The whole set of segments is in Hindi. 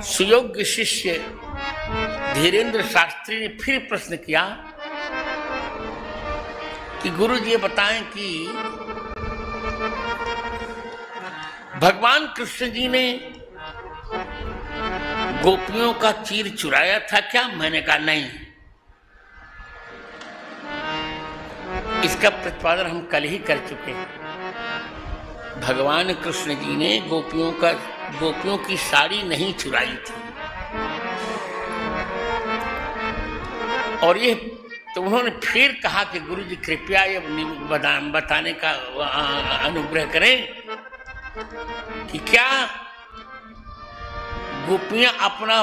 सुयोग्य शिष्य धीरेन्द्र शास्त्री ने फिर प्रश्न किया कि गुरु जी बताएं कि भगवान कृष्ण जी ने गोपियों का चीर चुराया था क्या? मैंने कहा नहीं। इसका प्रतिपादन हम कल ही कर चुके हैं। भगवान कृष्ण जी ने गोपियों की साड़ी नहीं चुराई थी। और ये तो उन्होंने फिर कहा कि गुरु जी कृपया ये बताने का अनुग्रह करें कि क्या गोपियां अपना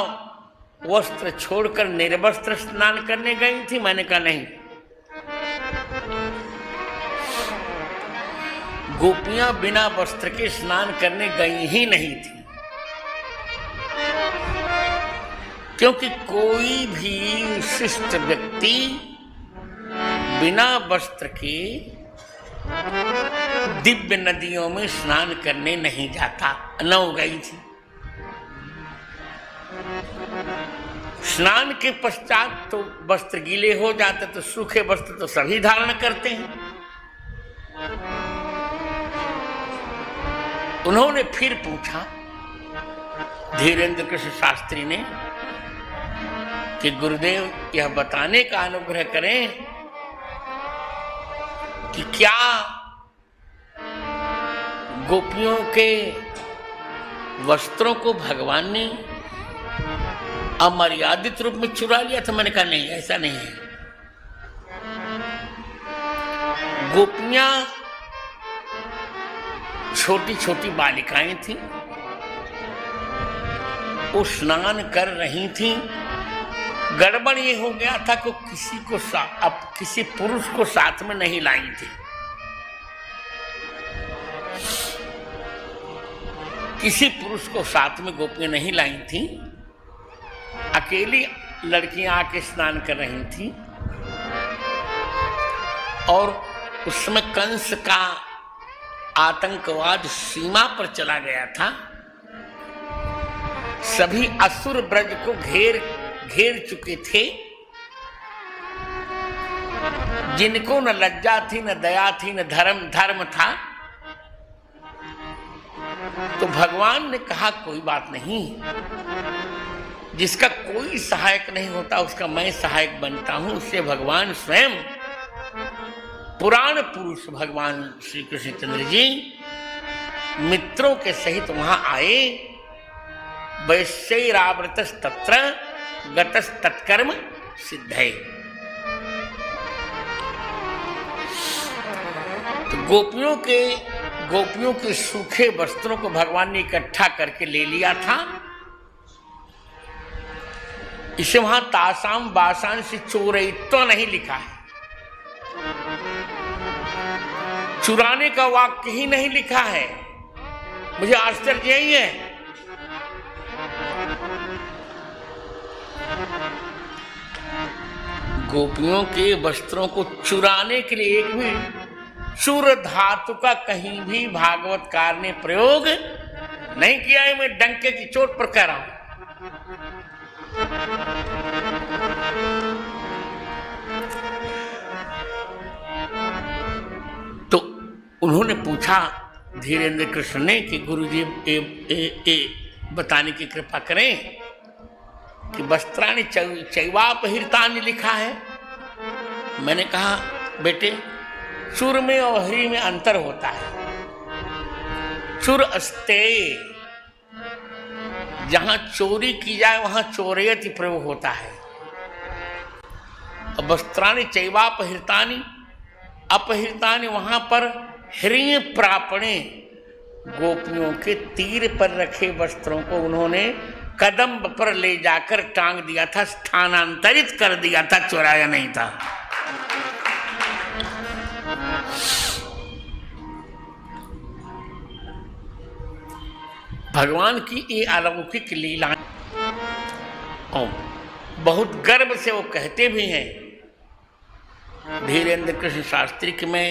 वस्त्र छोड़कर निर्वस्त्र स्नान करने गई थी? मैंने कहा नहीं। गोपियां बिना वस्त्र के स्नान करने गई ही नहीं थी, क्योंकि कोई भी शिष्ट व्यक्ति बिना वस्त्र के दिव्य नदियों में स्नान करने नहीं जाता। न हो गई थी। स्नान के पश्चात तो वस्त्र गीले हो जाते, तो सूखे वस्त्र तो सभी धारण करते हैं। उन्होंने फिर पूछा धीरेन्द्र कृष्ण शास्त्री ने कि गुरुदेव यह बताने का अनुग्रह करें कि क्या गोपियों के वस्त्रों को भगवान ने अमर्यादित रूप में चुरा लिया था? मैंने कहा नहीं, ऐसा नहीं है। गोपियां छोटी छोटी बालिकाएं थीं, वो स्नान कर रही थीं। गड़बड़ ये हो गया था कि किसी पुरुष को साथ में नहीं लाई थी। किसी पुरुष को साथ में गोपियां नहीं लाई थी। अकेली लड़कियां आके स्नान कर रही थी। और उस समय कंस का आतंकवाद सीमा पर चला गया था। सभी असुर ब्रज को घेर चुके थे। जिनको न लज्जा थी, न दया थी, न धर्म था। तो भगवान ने कहा कोई बात नहीं, जिसका कोई सहायक नहीं होता उसका मैं सहायक बनता हूं। उससे भगवान स्वयं पुराण पुरुष भगवान श्री कृष्णचंद्र जी मित्रों के सहित वहां आए। वैश्यैरावृतस्तत्र गतस्तत्कर्म सिद्धये। तो गोपियों के सूखे वस्त्रों को भगवान ने इकट्ठा करके ले लिया था। इसे वहां तासाम बासान से चोरयित्वा नहीं लिखा है, चुराने का वाक्य ही नहीं लिखा है। मुझे आश्चर्य यही है। गोपियों के वस्त्रों को चुराने के लिए एक भी चुर धातु का कहीं भी भागवतकार ने प्रयोग नहीं किया है। मैं डंके की चोट पर कह रहा हूं। तो उन्होंने पूछा धीरेन्द्र कृष्ण ने कि गुरु जी बताने की कृपा करें कि वस्त्राणि चैवापहृतानि लिखा है। मैंने कहा बेटे, चुर में और हरि में अंतर होता है। चुर अस्ते, जहां चोरी की जाए वहां चोरयति प्रयोग होता है। वस्त्राणि चैवापहृतानि, अपहृतानि वहां पर ह्रीय प्रापणे, गोपियों के तीर पर रखे वस्त्रों को उन्होंने कदम पर ले जाकर टांग दिया था, स्थानांतरित कर दिया था, चुराया नहीं था। भगवान की ये अलौकिक लीला और बहुत गर्व से वो कहते भी हैं धीरेन्द्र कृष्ण शास्त्री कि मैं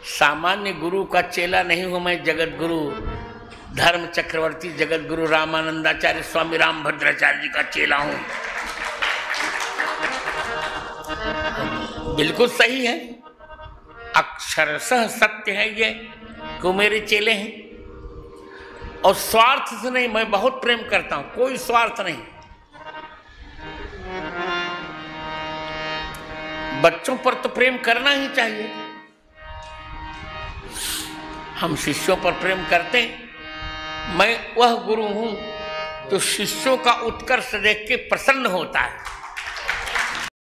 सामान्य गुरु का चेला नहीं हूं, मैं जगत गुरु धर्म चक्रवर्ती जगत गुरु रामानंदाचार्य स्वामी राम भद्राचार्य जी का चेला हूं। बिल्कुल सही है, अक्षरशः सत्य है ये कि वो मेरे चेले हैं। और स्वार्थ से नहीं, मैं बहुत प्रेम करता हूं, कोई स्वार्थ नहीं। बच्चों पर तो प्रेम करना ही चाहिए, हम शिष्यों पर प्रेम करते हैं। मैं वह गुरु हूं तो शिष्यों का उत्कर्ष देख के प्रसन्न होता है।